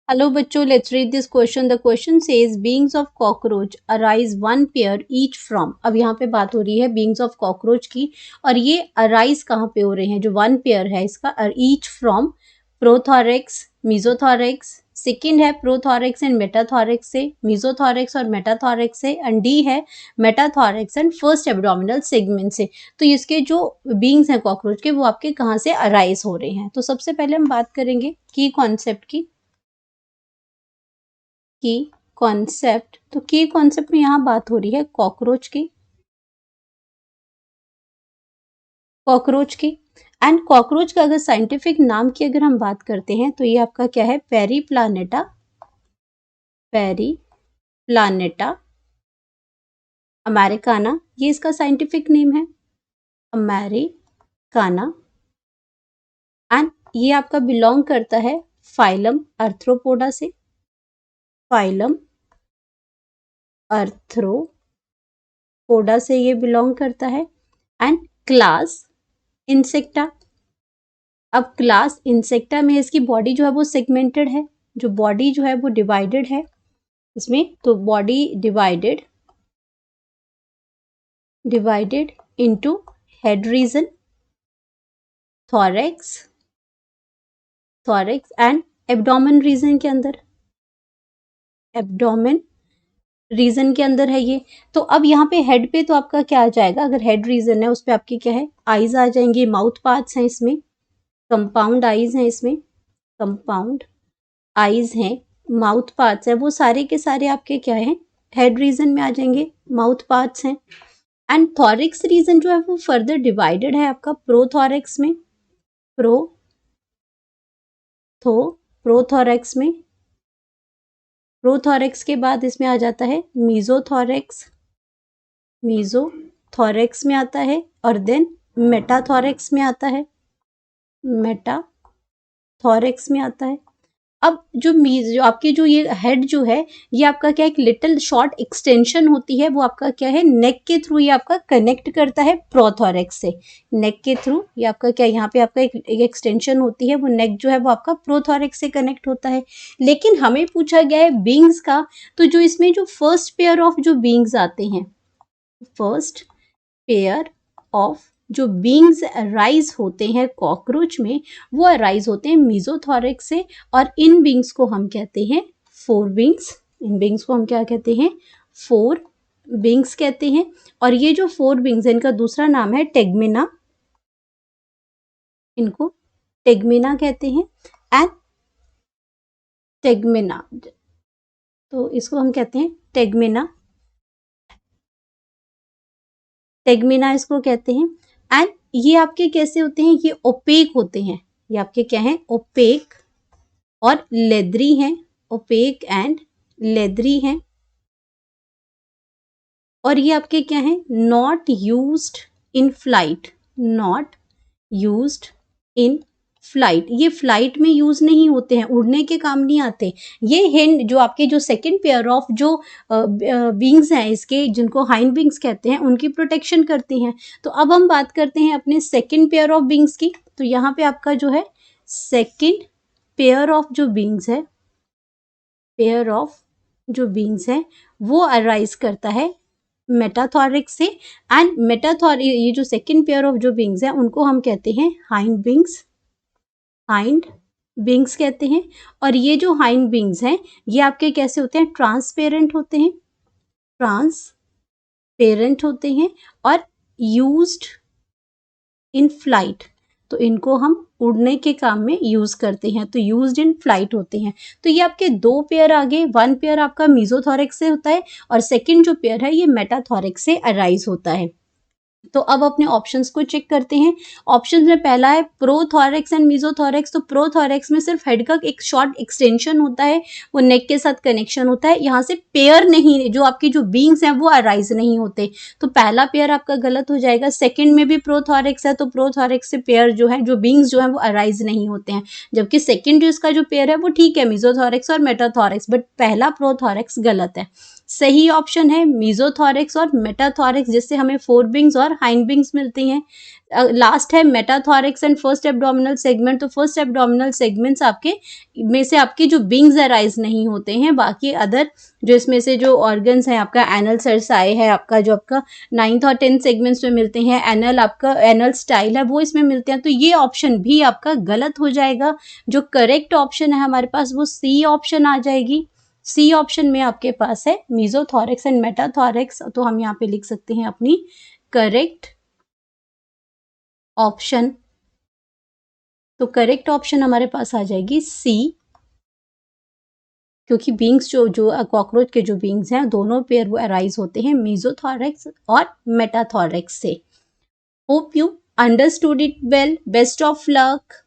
Hello बच्चों, let's read this question. The question says beings of cockroach arise one pair each from. अब यहाँ पे बात हो रही है beings of cockroach की और ये arise कहाँ पे हो रहे हैं, जो one pair है इसका each from prothorax, mesothorax, second है प्रोथोरेक्स एंड मेटाथोरेक्स से, मीजोथोरेक्स और मेटाथोरेक्स से, एंड डी है metathorax and first abdominal segment से. तो इसके जो बींग्स हैं कॉकरोच के वो आपके कहाँ से अराइज हो रहे हैं. तो सबसे पहले हम बात करेंगे की कॉन्सेप्ट की. तो की कॉन्सेप्ट में यहाँ बात हो रही है कॉकरोच की. एंड कॉकरोच का अगर साइंटिफिक नाम की अगर हम बात करते हैं तो ये आपका क्या है, पेरीप्लानेटा अमेरिकाना, ये इसका साइंटिफिक नेम है, अमेरिकाना. एंड ये आपका बिलोंग करता है फाइलम आर्थ्रोपोडा से, ये बिलोंग करता है. And class insecta. अब क्लास इंसेक्टा में इसकी बॉडी जो है वो सेगमेंटेड है, जो बॉडी जो है वो डिवाइडेड है इसमें. तो body divided into head region, thorax and abdomen region के अंदर है ये. तो अब यहाँ पे हेड पे तो आपका क्या आ जाएगा, अगर हेड रीजन है उस पे आपकी क्या है, आईज आ जाएंगी, माउथ पार्ट्स हैं इसमें, कंपाउंड आईज हैं, माउथ पार्ट्स है, वो सारे के सारे आपके क्या है, हेड रीजन में आ जाएंगे, माउथ पार्ट्स हैं. एंड थॉरिक्स रीजन जो है वो फर्दर डिवाइडेड है आपका प्रोथॉरेक्स में, प्रोथॉरेक्स के बाद इसमें आ जाता है मीजोथॉरेक्स में आता है, और देन मेटाथॉरेक्स में आता है. अब जो आपकी जो ये हेड जो है ये आपका क्या, एक लिटिल शॉर्ट एक्सटेंशन होती है, वो आपका क्या है, नेक के थ्रू ये आपका कनेक्ट करता है प्रोथोरेक्स से. नेक के थ्रू ये आपका क्या, यहाँ पे आपका एक एक्सटेंशन होती है, वो नेक जो है वो आपका प्रोथोरेक्स से कनेक्ट होता है. लेकिन हमें पूछा गया है बींग्स का, तो जो इसमें जो फर्स्ट पेयर ऑफ जो बींग्स आते हैं, जो बींग्स अराइज होते हैं कॉकरोच में, वो अराइज होते हैं मीजोथोरेक्स से, और इन बींग्स को हम कहते हैं फोर बींग्स. फोर बींग्स कहते हैं. और ये जो फोर बींग्स है इनका दूसरा नाम है टेगमिना, इनको टेगमिना कहते हैं. एंड टेगमिना, तो इसको हम कहते हैं टेगमिना इसको कहते हैं. एंड ये आपके कैसे होते हैं, ये ओपेक होते हैं, ये आपके क्या हैं, ओपेक और लेदरी हैं, ओपेक एंड लेदरी हैं. और ये आपके क्या हैं, नॉट यूज्ड इन फ्लाइट, ये फ्लाइट में यूज नहीं होते हैं, उड़ने के काम नहीं आते. ये हिंड जो आपके जो सेकंड पेयर ऑफ जो विंग्स हैं इसके, जिनको हाइंड विंग्स कहते हैं, उनकी प्रोटेक्शन करती हैं. तो अब हम बात करते हैं अपने सेकंड पेयर ऑफ विंग्स की. तो यहाँ पे आपका जो है सेकंड पेयर ऑफ जो विंग्स है वो अराइज करता है मेटाथोरिक्स से. एंड ये जो सेकंड पेयर ऑफ जो विंग्स हैं उनको हम कहते हैं हाइंड विंग्स कहते हैं. और ये जो हाइंड विंग्स हैं ये आपके कैसे होते हैं, ट्रांसपेरेंट होते हैं और यूज्ड इन फ्लाइट. तो इनको हम उड़ने के काम में यूज करते हैं, तो यूज्ड इन फ्लाइट होते हैं. तो ये आपके दो पेयर आगे, वन पेयर आपका मीजोथोरिक्स से होता है और सेकंड जो पेयर है ये मेटाथोरिक्स से अराइज होता है. तो अब अपने ऑप्शंस को चेक करते हैं. ऑप्शंस में पहला है प्रोथोरेक्स एंड मीजोथोरेक्स. तो प्रोथोरेक्स में सिर्फ हेड का एक शॉर्ट एक्सटेंशन होता है, वो नेक के साथ कनेक्शन होता है, यहाँ से पेयर नहीं, जो आपकी जो बींग्स हैं वो अराइज नहीं होते. तो पहला पेयर आपका गलत हो जाएगा. सेकंड में भी प्रोथोरेक्स है, तो प्रोथोरेक्स से पेयर जो है, जो बींग्स जो है वो अराइज नहीं होते हैं. जबकि सेकेंड जो इसका जो पेयर है वो ठीक है, मीजोथोरेक्स और मेटाथोरेक्स, बट पहला प्रोथोरेक्स गलत है. सही ऑप्शन है मीजोथोरैक्स और मेटाथोरैक्स, जिससे हमें फोर विंग्स और हाइंड विंग्स मिलती हैं। लास्ट है metathorax and first abdominal segment. तो फर्स्ट एब्डोमिनल सेगमेंट्स आपके में से आपके जो विंग्स अराइज नहीं होते हैं, बाकी अदर जो इसमें से जो ऑर्गन्स हैं, आपका एनल सरसाई है, आपका जो आपका 9th और 10th सेगमेंट्स में मिलते हैं, एनल आपका एनल स्टाइल है, वो इसमें मिलते हैं। तो ये ऑप्शन भी आपका गलत हो जाएगा। जो करेक्ट ऑप्शन है हमारे पास वो सी ऑप्शन आ जाएगी। सी ऑप्शन में आपके पास है मीजोथोरैक्स एंड मेटाथोरैक्स। तो हम यहाँ पे लिख सकते हैं अपनी करेक्ट ऑप्शन। तो करेक्ट ऑप्शन हमारे पास आ जाएगी सी, क्योंकि बींग्स जो कॉकरोच के जो बींग्स हैं दोनों पेयर वो अराइज होते हैं मीजोथोरैक्स और मेटाथोरैक्स से। Hope you understood it well. Best of luck.